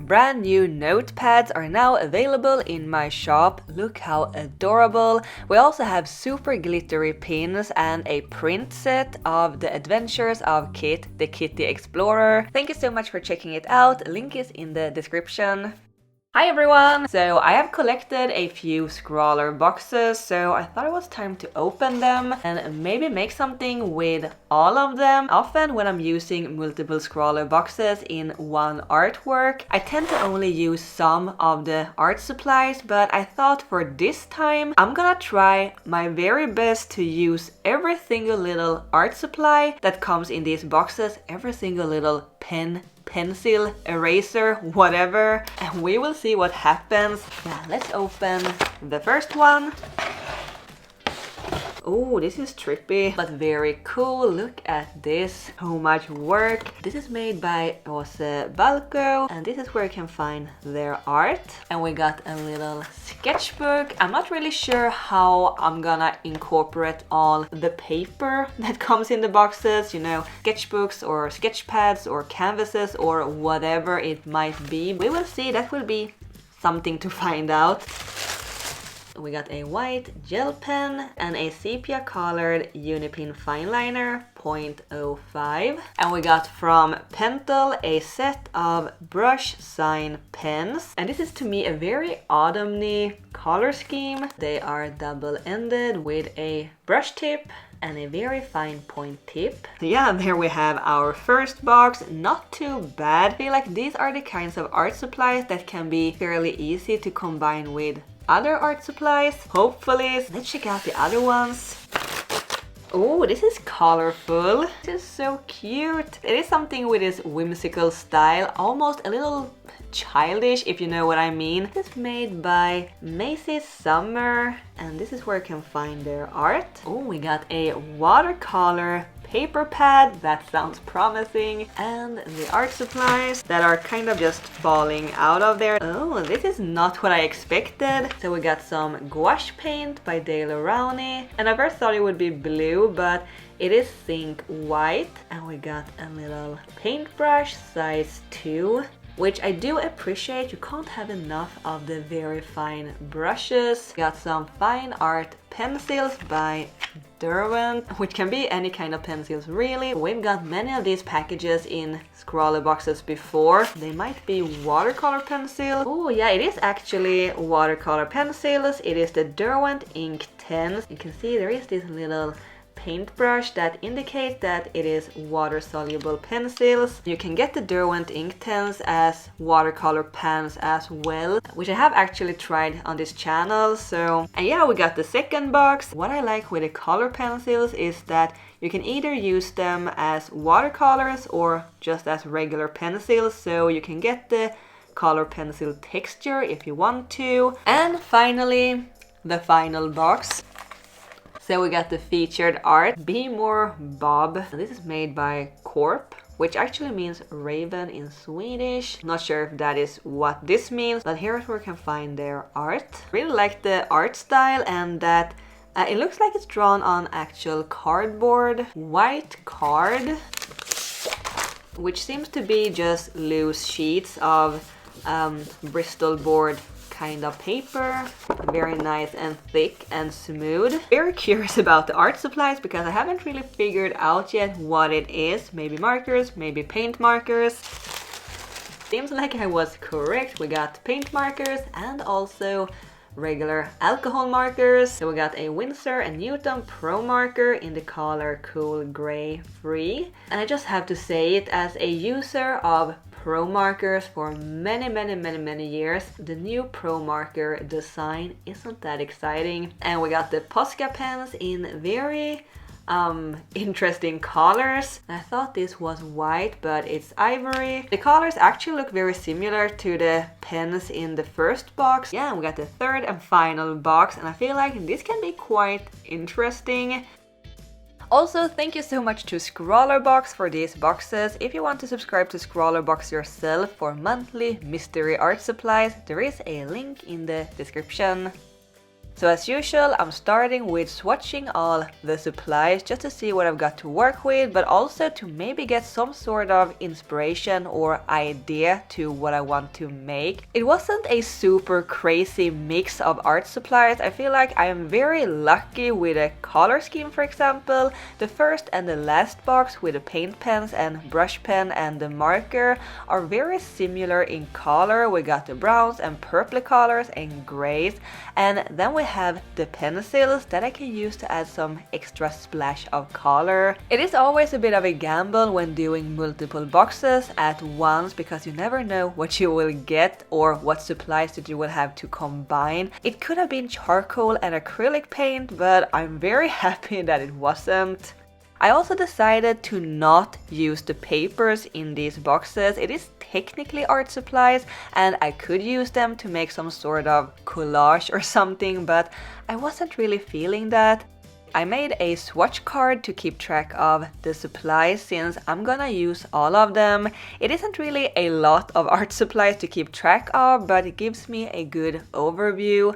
Brand new notepads are now available in my shop. Look how adorable. We also have super glittery pins and a print set of the adventures of Kit, the Kitty Explorer. Thank you so much for checking it out. Link is in the description. Hi everyone! So I have collected a few ScrawlrBoxes, so I thought it was time to open them and maybe make something with all of them. Often when I'm using multiple ScrawlrBoxes in one artwork, I tend to only use some of the art supplies, but I thought for this time I'm gonna try my very best to use every single little art supply that comes in these boxes, every single little pen, pencil, eraser, whatever, and we will see what happens. Yeah, let's open the first one. Oh, this is trippy, but very cool. Look at this. So much work. This is made by Kattvalk, and this is where you can find their art. And we got a little sketchbook. I'm not really sure how I'm gonna incorporate all the paper that comes in the boxes, you know, sketchbooks or sketch pads or canvases or whatever it might be. We will see. That will be something to find out. We got a white gel pen and a sepia colored Unipin fine liner 0.05, and we got from Pentel a set of brush sign pens, and this is to me a very autumny color scheme. They are double-ended with a brush tip and a very fine point tip. Yeah, there we have our first box. Not too bad. I feel like these are the kinds of art supplies that can be fairly easy to combine with other art supplies, hopefully. Let's check out the other ones. Oh, this is colorful. This is so cute. It is something with this whimsical style, almost a little childish, if you know what I mean. This is made by Macy's Summer, and this is where you can find their art. Oh, we got a watercolor paper pad. That sounds promising. And the art supplies that are kind of just falling out of there. Oh, this is not what I expected. So we got some gouache paint by Dale Rowney, and I first thought it would be blue, but it is zinc white. And we got a little paintbrush size 2, which I do appreciate. You can't have enough of the very fine brushes. Got some fine art pencils by Derwent, which can be any kind of pencils really. We've got many of these packages in ScrawlrBoxes before. They might be watercolor pencils. Oh yeah, it is actually watercolor pencils. It is the Derwent Ink 10s. You can see there is this little paintbrush that indicates that it is water-soluble pencils. You can get the Derwent Ink 10s as watercolor pens as well, which I have actually tried on this channel. So, and yeah, we got the second box. What I like with the color pencils is that you can either use them as watercolors or just as regular pencils, so you can get the color pencil texture if you want to. And finally, the final box. So we got the featured art, Be More Bob. And this is made by Corp, which actually means raven in Swedish. Not sure if that is what this means, but here's where you can find their art. Really like the art style, and that it looks like it's drawn on actual cardboard. White card, which seems to be just loose sheets of Bristol board kind of paper. Very nice and thick and smooth. Very curious about the art supplies because I haven't really figured out yet what it is. Maybe markers, maybe paint markers. Seems like I was correct. We got paint markers and also regular alcohol markers. So we got a Winsor & Newton Pro marker in the color Cool Gray Free. And I just have to say it, as a user of Pro markers for many years, the new Pro marker design isn't that exciting. And we got the Posca pens in very interesting colors. I thought this was white, but it's ivory. The colors actually look very similar to the pens in the first box. Yeah, we got the third and final box, and I feel like this can be quite interesting. Also, thank you so much to ScrawlrBox for these boxes. If you want to subscribe to ScrawlrBox yourself for monthly mystery art supplies, there is a link in the description. So as usual, I'm starting with swatching all the supplies just to see what I've got to work with, but also to maybe get some sort of inspiration or idea to what I want to make. It wasn't a super crazy mix of art supplies. I feel like I am very lucky with a color scheme, for example. The first and the last box with the paint pens and brush pen and the marker are very similar in color. We got the browns and purple colors and grays, and then we have the pencils that I can use to add some extra splash of color. It is always a bit of a gamble when doing multiple boxes at once because you never know what you will get or what supplies that you will have to combine. It could have been charcoal and acrylic paint, but I'm very happy that it wasn't. I also decided to not use the papers in these boxes. It is technically art supplies and I could use them to make some sort of collage or something, but I wasn't really feeling that. I made a swatch card to keep track of the supplies since I'm gonna use all of them. It isn't really a lot of art supplies to keep track of, but it gives me a good overview.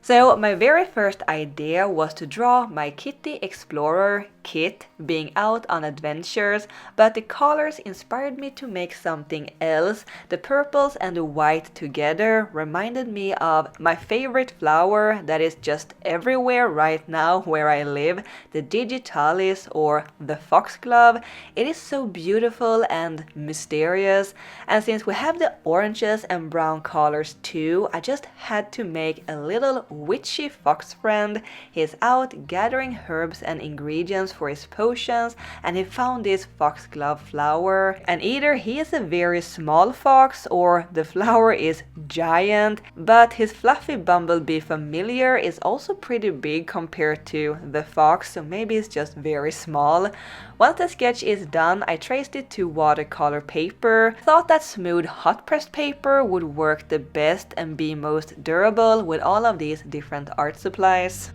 So my very first idea was to draw my Kitty Explorer kit being out on adventures, but the colors inspired me to make something else. The purples and the white together reminded me of my favorite flower that is just everywhere right now where I live, the digitalis or the foxglove. It is so beautiful and mysterious, and since we have the oranges and brown colors too, I just had to make a little witchy fox friend. He's out gathering herbs and ingredients for his potions, and he found this foxglove flower, and either he is a very small fox or the flower is giant, but his fluffy bumblebee familiar is also pretty big compared to the fox, so maybe it's just very small. Once the sketch is done, I traced it to watercolor paper. Thought that smooth hot pressed paper would work the best and be most durable with all of these different art supplies.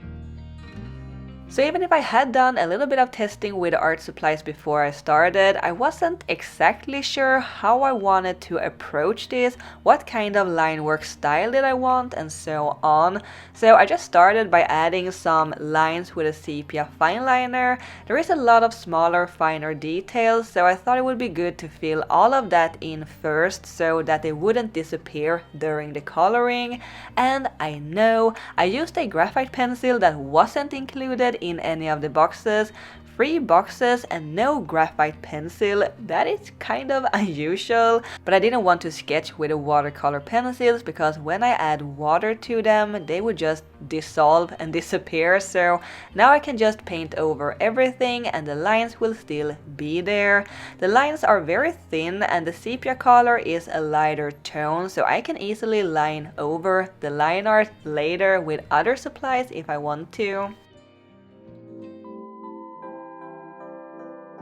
So even if I had done a little bit of testing with art supplies before I started, I wasn't exactly sure how I wanted to approach this, what kind of line work style did I want, and so on. So I just started by adding some lines with a sepia fine liner. There is a lot of smaller, finer details, so I thought it would be good to fill all of that in first so that they wouldn't disappear during the coloring. And I know I used a graphite pencil that wasn't included in any of the boxes. 3 boxes and no graphite pencil. That is kind of unusual, but I didn't want to sketch with the watercolor pencils because when I add water to them they would just dissolve and disappear, so now I can just paint over everything and the lines will still be there. The lines are very thin and the sepia color is a lighter tone, so I can easily line over the line art later with other supplies if I want to.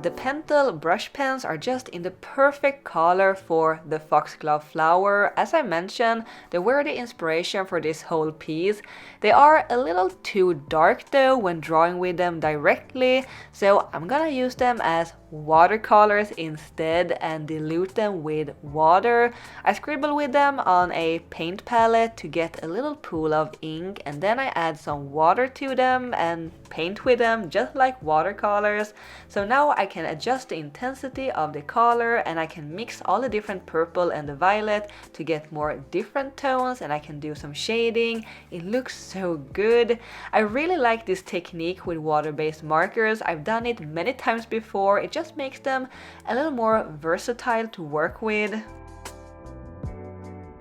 The Pentel brush pens are just in the perfect color for the foxglove flower. As I mentioned, they were the inspiration for this whole piece. They are a little too dark though when drawing with them directly, so I'm gonna use them as watercolors instead and dilute them with water. I scribble with them on a paint palette to get a little pool of ink, and then I add some water to them and paint with them just like watercolors. So now I can adjust the intensity of the color and I can mix all the different purple and the violet to get more different tones, and I can do some shading. It looks so good. I really like this technique with water-based markers. I've done it many times before. It just makes them a little more versatile to work with.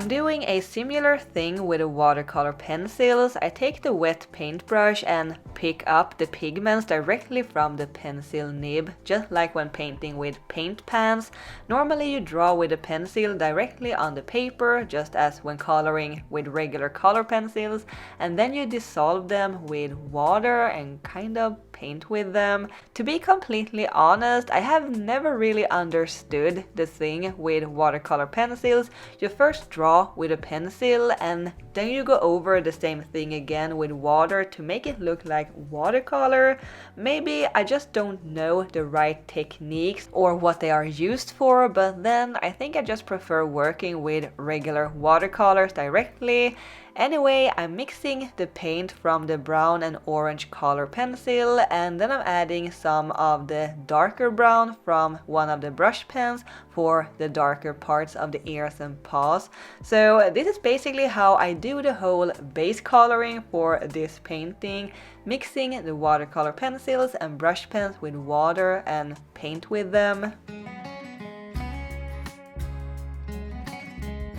I'm doing a similar thing with the watercolor pencils. I take the wet paintbrush and pick up the pigments directly from the pencil nib, just like when painting with paint pans. Normally you draw with a pencil directly on the paper, just as when coloring with regular color pencils, and then you dissolve them with water and kind of paint with them. To be completely honest, I have never really understood the thing with watercolor pencils. You first draw with a pencil and then you go over the same thing again with water to make it look like watercolor. Maybe I just don't know the right techniques or what they are used for, but then I think I just prefer working with regular watercolors directly. Anyway, I'm mixing the paint from the brown and orange color pencil, and then I'm adding some of the darker brown from one of the brush pens for the darker parts of the ears and paws. So this is basically how I do the whole base coloring for this painting, mixing the watercolor pencils and brush pens with water and paint with them.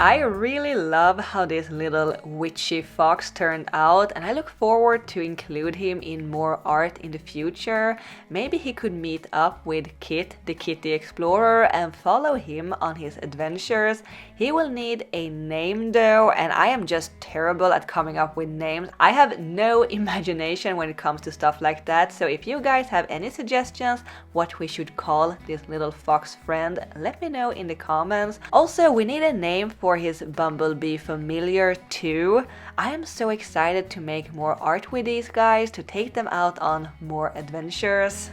I really love how this little witchy fox turned out, and I look forward to include him in more art in the future. Maybe he could meet up with Kit, the kitty explorer, and follow him on his adventures. He will need a name though, and I am just terrible at coming up with names. I have no imagination when it comes to stuff like that, so if you guys have any suggestions what we should call this little fox friend, let me know in the comments. Also, we need a name for his bumblebee familiar too. I am so excited to make more art with these guys, to take them out on more adventures.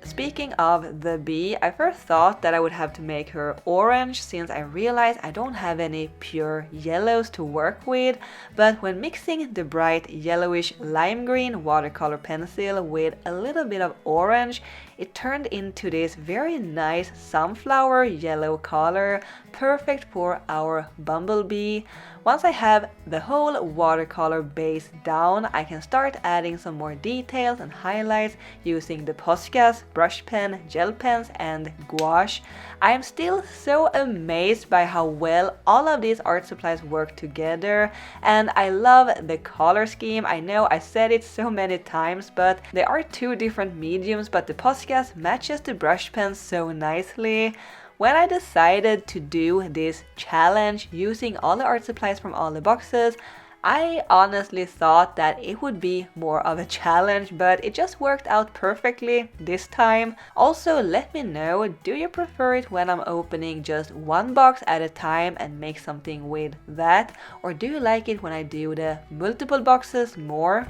Speaking of the bee, I first thought that I would have to make her orange since I realized I don't have any pure yellows to work with, but when mixing the bright yellowish lime green watercolor pencil with a little bit of orange, it turned into this very nice sunflower yellow color, perfect for our bumblebee. Once I have the whole watercolor base down, I can start adding some more details and highlights using the Poscas, brush pen, gel pens and gouache. I am still so amazed by how well all of these art supplies work together, and I love the color scheme. I know I said it so many times, but they are two different mediums, but the Poscas matches the brush pen so nicely. When I decided to do this challenge using all the art supplies from all the boxes, I honestly thought that it would be more of a challenge, but it just worked out perfectly this time. Also, let me know, do you prefer it when I'm opening just one box at a time and make something with that? Or do you like it when I do the multiple boxes more?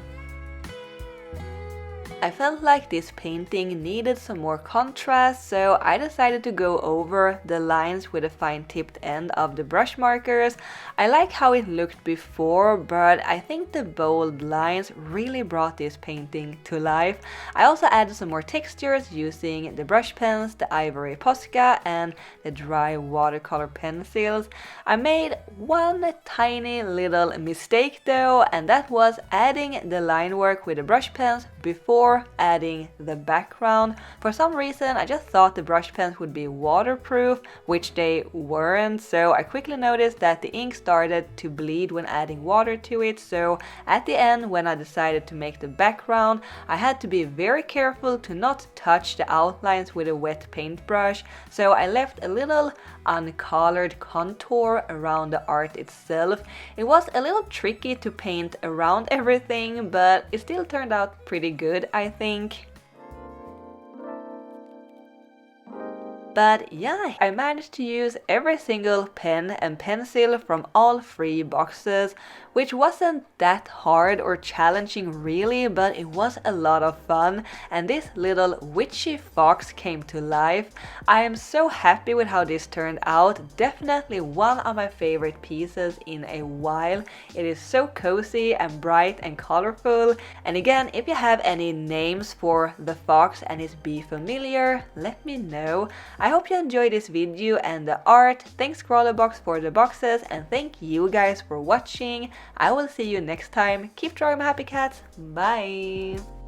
I felt like this painting needed some more contrast, so I decided to go over the lines with a fine-tipped end of the brush markers. I like how it looked before, but I think the bold lines really brought this painting to life. I also added some more textures using the brush pens, the ivory Posca and the dry watercolor pencils. I made one tiny little mistake though, and that was adding the line work with the brush pens before adding the background. For some reason I just thought the brush pens would be waterproof, which they weren't, so I quickly noticed that the ink started to bleed when adding water to it, so at the end when I decided to make the background I had to be very careful to not touch the outlines with a wet paintbrush, so I left a little uncolored contour around the art itself. It was a little tricky to paint around everything, but it still turned out pretty good, I think. But yeah, I managed to use every single pen and pencil from all 3 boxes, which wasn't that hard or challenging really, but it was a lot of fun, and this little witchy fox came to life. I am so happy with how this turned out, definitely one of my favorite pieces in a while. It is so cozy and bright and colorful, and again, if you have any names for the fox and his bee familiar, let me know. I hope you enjoyed this video and the art. Thanks ScrawlrBox for the boxes, and thank you guys for watching. I will see you next time. Keep drawing my happy cats. Bye!